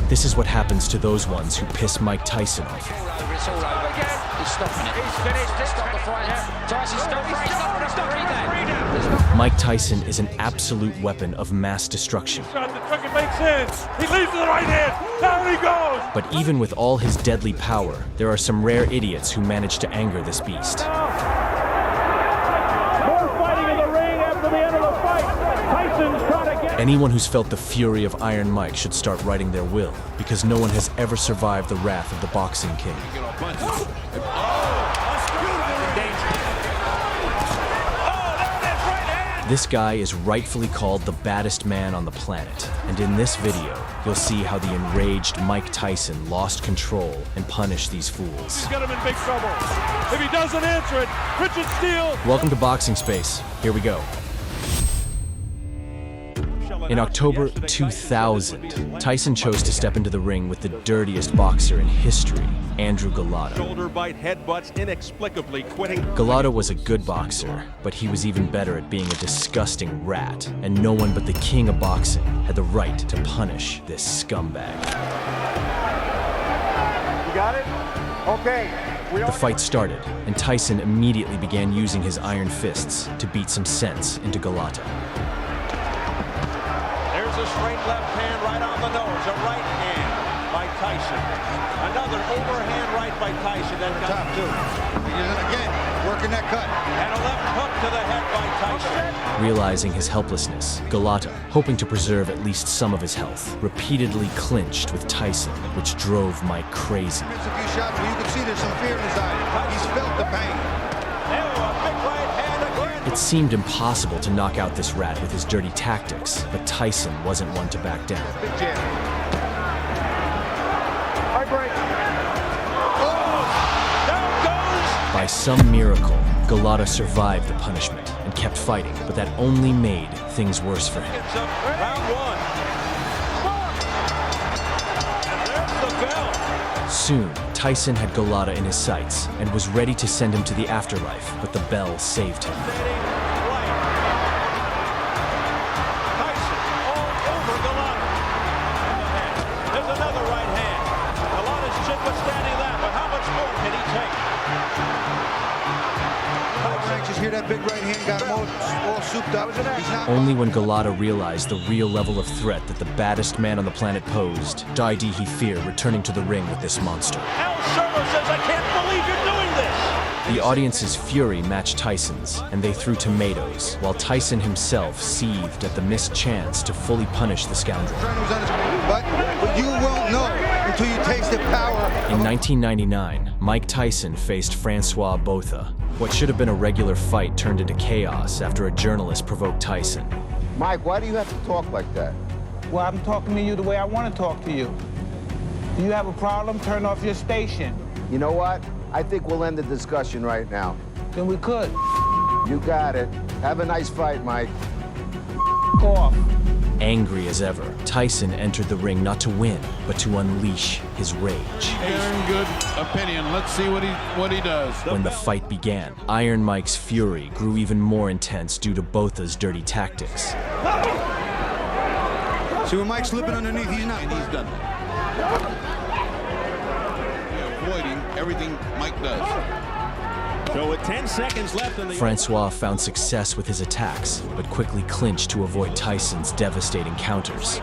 This is what happens to those ones who piss Mike Tyson off. It's all over again. He's stopping it. He's finished. Stop the fight. Tyson, stop the fight. Mike Tyson is an absolute weapon of mass destruction. The trigger makes sense. He leads to the right hand. Down he goes. But even with all his deadly power, there are some rare idiots who manage to anger this beast. More fighting in the ring after the end of the fight. Tyson's trying to get... Anyone who's felt the fury of Iron Mike should start writing their will, because no one has ever survived the wrath of the boxing king. This guy is rightfully called the baddest man on the planet, and in this video, you'll see how the enraged Mike Tyson lost control and punished these fools. He's got him in big trouble. If he doesn't answer it, Richard Steele... Welcome to Boxing Space. Here we go. In October 2000, Tyson chose to step into the ring with the dirtiest boxer in history, Andrew Golota. Shoulder bite, headbutts, inexplicably quitting. Golota was a good boxer, but he was even better at being a disgusting rat, and no one but the king of boxing had the right to punish this scumbag. You got it? Okay. The fight started, and Tyson immediately began using his iron fists to beat some sense into Golota. A straight left hand right on the nose, a right hand by Tyson. Another overhand right by Tyson. That got top two. Again, working that cut. And a left hook to the head by Tyson. Realizing his helplessness, Golota, hoping to preserve at least some of his health, repeatedly clinched with Tyson, which drove Mike crazy. He missed a few shots, but you can see there's some fear in his eyes. He's felt the pain. It seemed impossible to knock out this rat with his dirty tactics, but Tyson wasn't one to back down. Big jab. High break. Oh! Down goes! By some miracle, Golota survived the punishment and kept fighting, but that only made things worse for him. It's up, round one. And there's the bell. Soon, Tyson had Golota in his sights and was ready to send him to the afterlife, but the bell saved him. Hear that big right hand got him all souped up. Only when Golota realized the real level of threat that the baddest man on the planet posed, died he fear returning to the ring with this monster. Al Shermer says, I can't believe you're doing this! The audience's fury matched Tyson's, and they threw tomatoes, while Tyson himself seethed at the missed chance to fully punish the scoundrel. But you won't know until you taste the power. In 1999, Mike Tyson faced Francois Botha. What should have been a regular fight turned into chaos after a journalist provoked Tyson. Mike, why do you have to talk like that? Well, I'm talking to you the way I want to talk to you. Do you have a problem? Turn off your station. You know what? I think we'll end the discussion right now. Then we could. You got it. Have a nice fight, Mike. Go off. Angry as ever, Tyson entered the ring not to win, but to unleash his rage. Very good opinion. Let's see what he does. When the fight began, Iron Mike's fury grew even more intense due to Botha's dirty tactics. See when Mike's slipping underneath, he's not. He's done that. Avoiding everything Mike does. So with 10 seconds left in the... Francois found success with his attacks, but quickly clinched to avoid Tyson's devastating counters.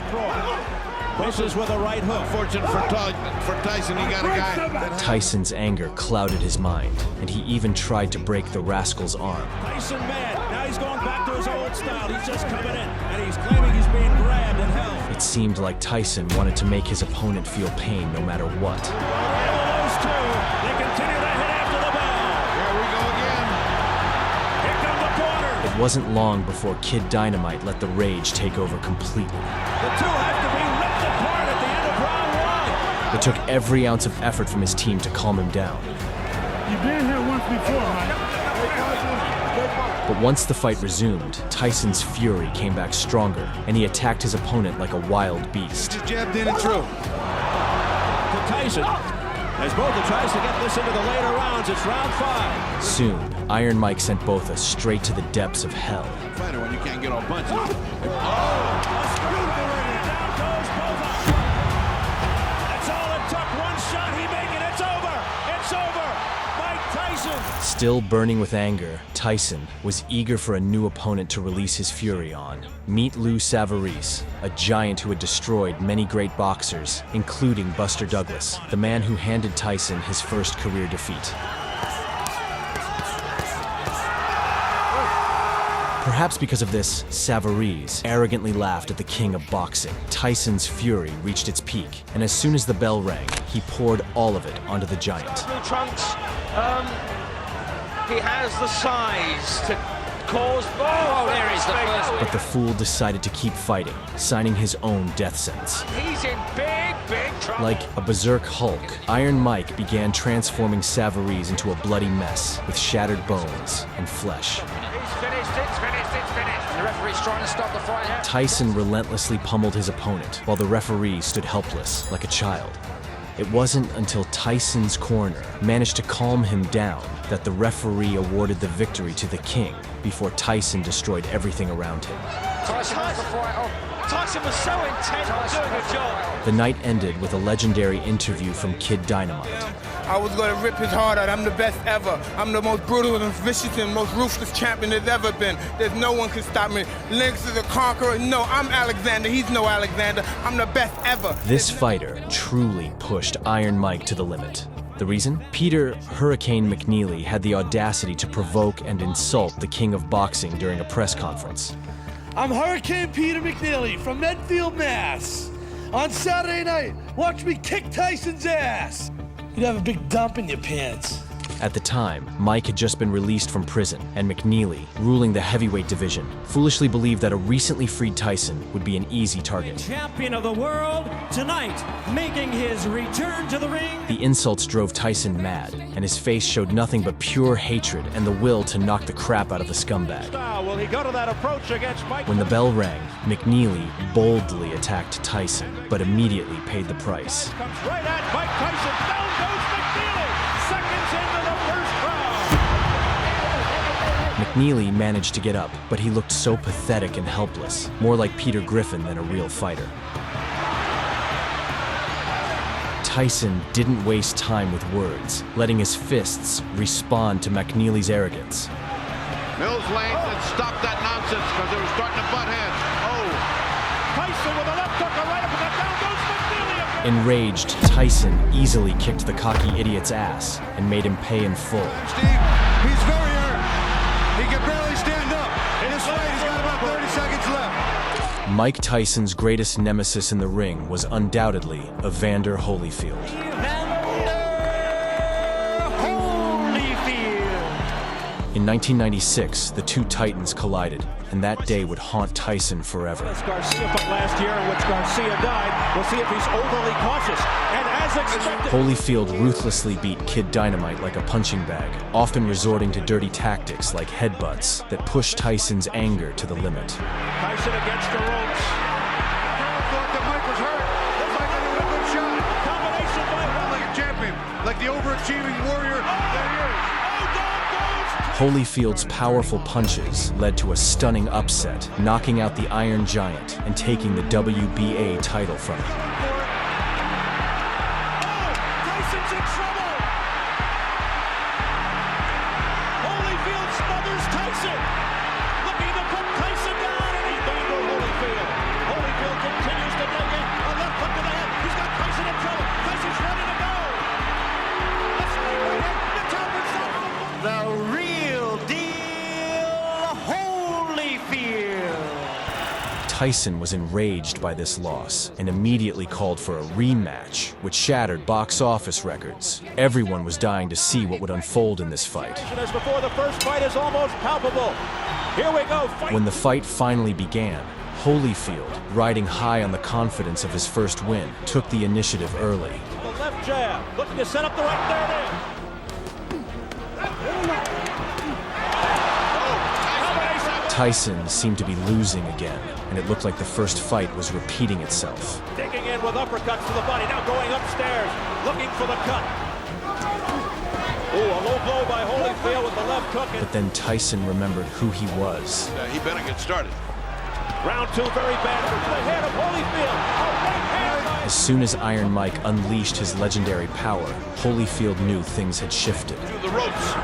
Misses with a right hook. Fortunate for Tyson, he got a guy. Tyson's anger clouded his mind, and he even tried to break the rascal's arm. Tyson mad. Now he's going back to his old style. He's just coming in, and he's claiming he's being grabbed and held. It seemed like Tyson wanted to make his opponent feel pain no matter what. Those two, they continue to hit after the bell. Here we go again. Here comes the corner. It wasn't long before Kid Dynamite let the rage take over completely. The two have to be ripped apart at the end of round one. It took every ounce of effort from his team to calm him down. You've been here once before, Mike. But once the fight resumed, Tyson's fury came back stronger, and he attacked his opponent like a wild beast. Just jabbed in and through. To Tyson. As Botha tries to get this into the later rounds, it's round 5. Soon, Iron Mike sent Botha straight to the depths of hell. Fighter when you can't get all punches. Oh! A screw down goes Botha. Still burning with anger, Tyson was eager for a new opponent to release his fury on. Meet Savarese, a giant who had destroyed many great boxers, including Buster Douglas, the man who handed Tyson his first career defeat. Perhaps because of this, Savarese arrogantly laughed at the king of boxing. Tyson's fury reached its peak, and as soon as the bell rang, he poured all of it onto the giant. Trunks, he has the size to cause... Oh, there is the first. But the fool decided to keep fighting, signing his own death sentence. He's in big, big trouble. Like a berserk Hulk, Iron Mike began transforming Savarese into a bloody mess with shattered bones and flesh. It's finished. The referee's trying to stop the fight. Tyson relentlessly pummeled his opponent, while the referee stood helpless, like a child. It wasn't until Tyson's corner managed to calm him down that the referee awarded the victory to the king before Tyson destroyed everything around him. Tyson wants the fight off. Tyson was so intent on doing a job. The night ended with a legendary interview from Kid Dynamite. I was going to rip his heart out. I'm the best ever. I'm the most brutal and vicious and most ruthless champion there's ever been. There's no one can stop me. Lynx is a conqueror. No, I'm Alexander. He's no Alexander. I'm the best ever. This fighter truly pushed Iron Mike to the limit. The reason? Peter "Hurricane" McNeely had the audacity to provoke and insult the king of boxing during a press conference. I'm Hurricane Peter McNeely from Medfield, Mass. On Saturday night, watch me kick Tyson's ass. You'd have a big dump in your pants. At the time, Mike had just been released from prison, and McNeely, ruling the heavyweight division, foolishly believed that a recently freed Tyson would be an easy target. Champion of the world tonight, making his return to the ring. The insults drove Tyson mad, and his face showed nothing but pure hatred and the will to knock the crap out of the scumbag. Will he go to that approach against Mike? When the bell rang, McNeely boldly attacked Tyson, but immediately paid the price. Comes right at Mike Tyson. Down goes McNeely. Seconds into the first round. McNeely managed to get up, but he looked so pathetic and helpless, more like Peter Griffin than a real fighter. Tyson didn't waste time with words, letting his fists respond to McNeely's arrogance. Mills length and stop that nonsense because they were starting to butt heads. Tyson with a left hook, a right uppercut. Down goes McNeely again. Enraged, Tyson easily kicked the cocky idiot's ass and made him pay in full. Steve, he's very hurt. He can barely stand up. In this fight, he's got about 30 seconds left. Mike Tyson's greatest nemesis in the ring was undoubtedly Evander Holyfield. In 1996, the two titans collided, and that day would haunt Tyson forever. Garcia fought last year in which Garcia died. We'll see if he's overly cautious. And as expected, Holyfield ruthlessly beat Kid Dynamite like a punching bag, often resorting to dirty tactics like headbutts that pushed Tyson's anger to the limit. Tyson against the ropes. Thought that Mike was hurt. Looks like a good shot. Combination by Like a champion, like the overachieving warrior that he is. Holyfield's powerful punches led to a stunning upset, knocking out the Iron Giant and taking the WBA title from him. Tyson's in trouble. Holyfield smothers Tyson. Looking to put Tyson down, and he's down to Holyfield. Holyfield continues to dig in. A left hook to the head. He's got Tyson in trouble. Tyson's ready to go. Let's see right here. The top is up. The real deal, Holyfield. Tyson was enraged by this loss and immediately called for a rematch, which shattered box office records. Everyone was dying to see what would unfold in this fight. As before, the first fight is almost palpable. Here we go. Fight. When the fight finally began, Holyfield, riding high on the confidence of his first win, took the initiative early. The left jab, looking to set up the right. There it is. Tyson seemed to be losing again, and it looked like the first fight was repeating itself. Digging in with uppercuts to the body, now going upstairs, looking for the cut. Oh, a low blow by Holyfield with the left hook. But then Tyson remembered who he was. He better get started. Round two, very bad. To the head of Holyfield. A right hand by... As soon as Iron Mike unleashed his legendary power, Holyfield knew things had shifted. Through the ropes.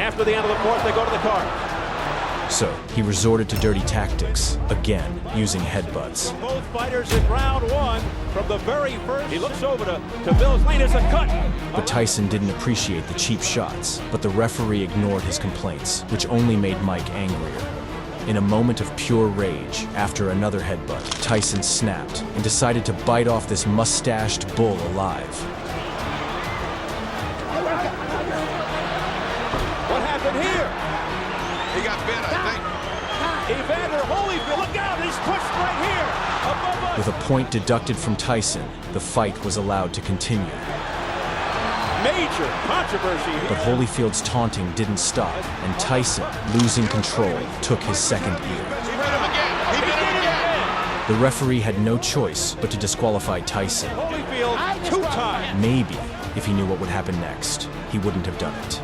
After the end of the fourth, they go to the card. So, he resorted to dirty tactics, again, using headbutts. Both fighters in round one from the very first. He looks over to Bill's lane. It's a cut. But Tyson didn't appreciate the cheap shots, but the referee ignored his complaints, which only made Mike angrier. In a moment of pure rage, after another headbutt, Tyson snapped and decided to bite off this mustached bull alive. What happened here? He got bit, I think. Evander Holyfield, look out, he's pushed right here, above us. With a point deducted from Tyson, the fight was allowed to continue. Major controversy here. But Holyfield's taunting didn't stop, and Tyson, losing control, took his second ear. He bit him again. He bit him again. The referee had no choice but to disqualify Tyson. Holyfield, 2 times. Maybe, if he knew what would happen next, he wouldn't have done it.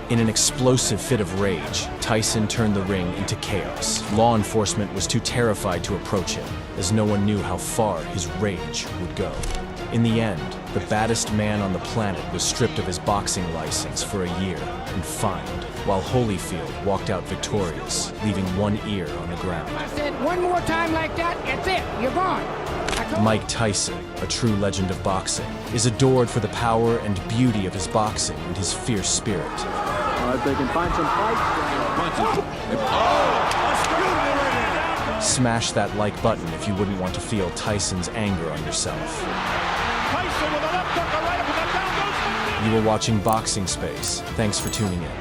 In an explosive fit of rage, Tyson turned the ring into chaos. Law enforcement was too terrified to approach him, as no one knew how far his rage would go. In the end, the baddest man on the planet was stripped of his boxing license for a year and fined, while Holyfield walked out victorious, leaving one ear on the ground. I said one more time like that, that's it, you're gone. Mike Tyson, a true legend of boxing, is adored for the power and beauty of his boxing and his fierce spirit. If they can find some fights. Smash that like button if you wouldn't want to feel Tyson's anger on yourself. Tyson with a left hook, a right hook, and down goes McNeely. You were watching Boxing Space. Thanks for tuning in.